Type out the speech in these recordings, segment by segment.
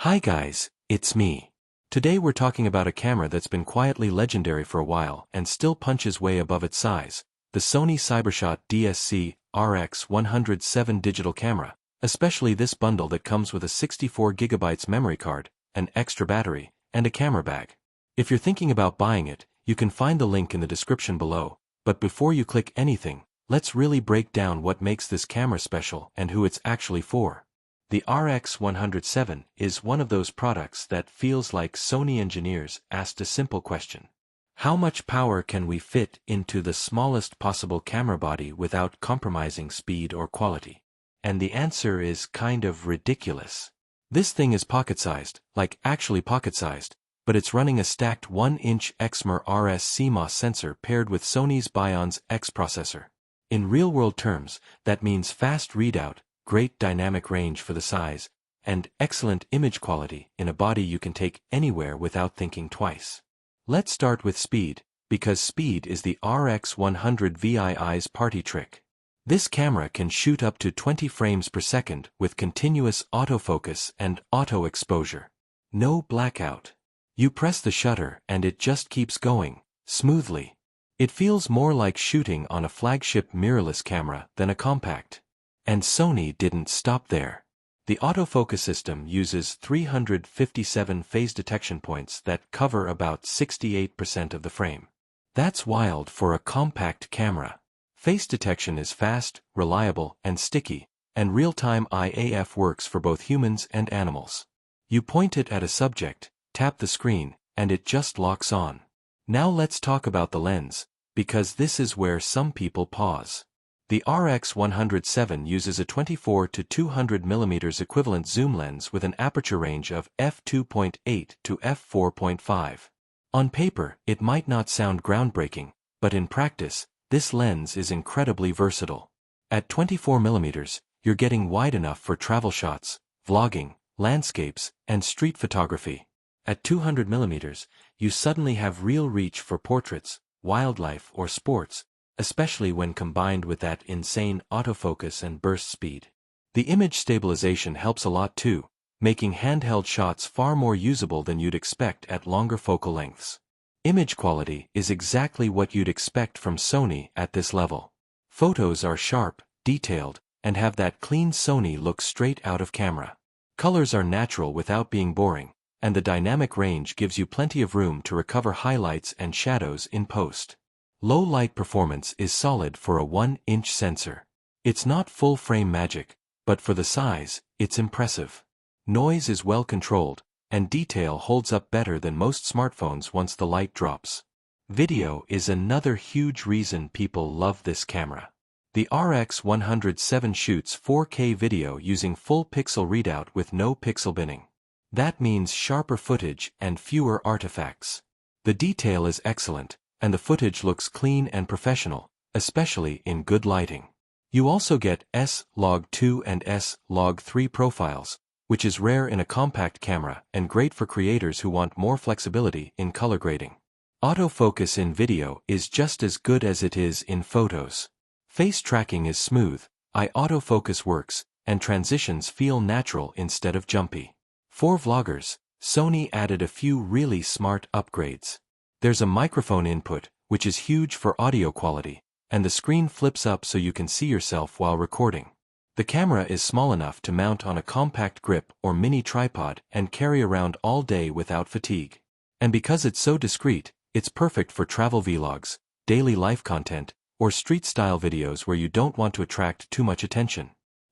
Hi guys, it's me. Today we're talking about a camera that's been quietly legendary for a while and still punches way above its size, the Sony CyberShot DSC RX100 VII digital camera, especially this bundle that comes with a 64GB memory card, an extra battery, and a camera bag. If you're thinking about buying it, you can find the link in the description below, but before you click anything, let's really break down what makes this camera special and who it's actually for. The RX100 VII is one of those products that feels like Sony engineers asked a simple question. How much power can we fit into the smallest possible camera body without compromising speed or quality? And the answer is kind of ridiculous. This thing is pocket-sized, like actually pocket-sized, but it's running a stacked 1-inch Exmor RS CMOS sensor paired with Sony's Bionz X processor. In real-world terms, that means fast readout, great dynamic range for the size, and excellent image quality in a body you can take anywhere without thinking twice. Let's start with speed, because speed is the RX100 VII's party trick. This camera can shoot up to 20 frames per second with continuous autofocus and auto exposure. No blackout. You press the shutter and it just keeps going, smoothly. It feels more like shooting on a flagship mirrorless camera than a compact. And Sony didn't stop there. The autofocus system uses 357 phase detection points that cover about 68% of the frame. That's wild for a compact camera. Face detection is fast, reliable, and sticky, and real-time IAF works for both humans and animals. You point it at a subject, tap the screen, and it just locks on. Now let's talk about the lens, because this is where some people pause. The RX100 VII uses a 24 to 200mm equivalent zoom lens with an aperture range of f2.8 to f4.5. On paper, it might not sound groundbreaking, but in practice, this lens is incredibly versatile. At 24mm, you're getting wide enough for travel shots, vlogging, landscapes, and street photography. At 200mm, you suddenly have real reach for portraits, wildlife, or sports, especially when combined with that insane autofocus and burst speed. The image stabilization helps a lot too, making handheld shots far more usable than you'd expect at longer focal lengths. Image quality is exactly what you'd expect from Sony at this level. Photos are sharp, detailed, and have that clean Sony look straight out of camera. Colors are natural without being boring, and the dynamic range gives you plenty of room to recover highlights and shadows in post. Low light performance is solid for a 1-inch sensor. It's not full-frame magic, but for the size, it's impressive. Noise is well controlled, and detail holds up better than most smartphones once the light drops. Video is another huge reason people love this camera. The RX100 VII shoots 4K video using full pixel readout with no pixel binning. That means sharper footage and fewer artifacts. The detail is excellent, and the footage looks clean and professional, especially in good lighting. You also get S-Log2 and S-Log3 profiles, which is rare in a compact camera and great for creators who want more flexibility in color grading. Autofocus in video is just as good as it is in photos. Face tracking is smooth, autofocus works, and transitions feel natural instead of jumpy. For vloggers, Sony added a few really smart upgrades. There's a microphone input, which is huge for audio quality, and the screen flips up so you can see yourself while recording. The camera is small enough to mount on a compact grip or mini tripod and carry around all day without fatigue. And because it's so discreet, it's perfect for travel vlogs, daily life content, or street-style videos where you don't want to attract too much attention.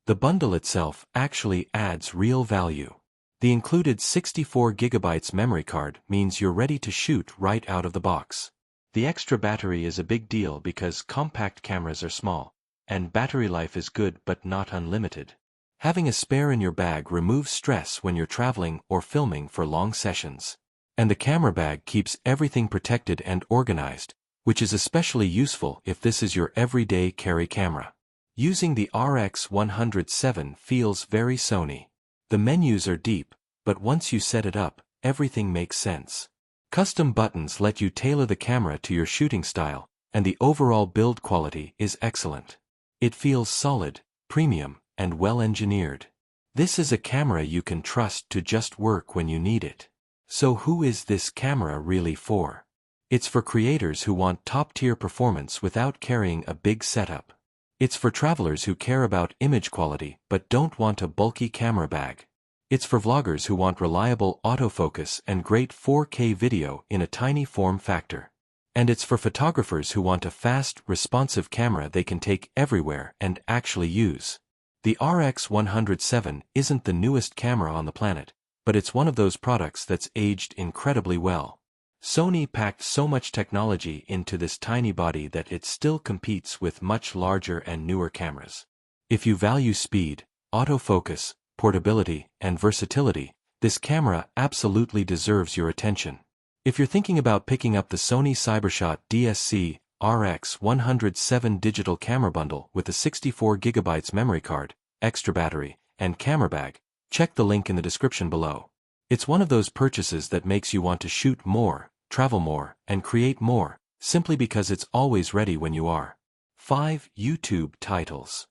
The bundle itself actually adds real value. The included 64GB memory card means you're ready to shoot right out of the box. The extra battery is a big deal because compact cameras are small, and battery life is good but not unlimited. Having a spare in your bag removes stress when you're traveling or filming for long sessions. And the camera bag keeps everything protected and organized, which is especially useful if this is your everyday carry camera. Using the RX100 VII feels very Sony. The menus are deep, but once you set it up, everything makes sense. Custom buttons let you tailor the camera to your shooting style, and the overall build quality is excellent. It feels solid, premium, and well-engineered. This is a camera you can trust to just work when you need it. So who is this camera really for? It's for creators who want top-tier performance without carrying a big setup. It's for travelers who care about image quality but don't want a bulky camera bag. It's for vloggers who want reliable autofocus and great 4K video in a tiny form factor. And it's for photographers who want a fast, responsive camera they can take everywhere and actually use. The RX100 VII isn't the newest camera on the planet, but it's one of those products that's aged incredibly well. Sony packed so much technology into this tiny body that it still competes with much larger and newer cameras. If you value speed, autofocus, portability, and versatility, this camera absolutely deserves your attention. If you're thinking about picking up the Sony CyberShot DSC RX100 VII digital camera bundle with a 64GB memory card, extra battery, and camera bag, check the link in the description below. It's one of those purchases that makes you want to shoot more, travel more, and create more, simply because it's always ready when you are. 5 YouTube titles.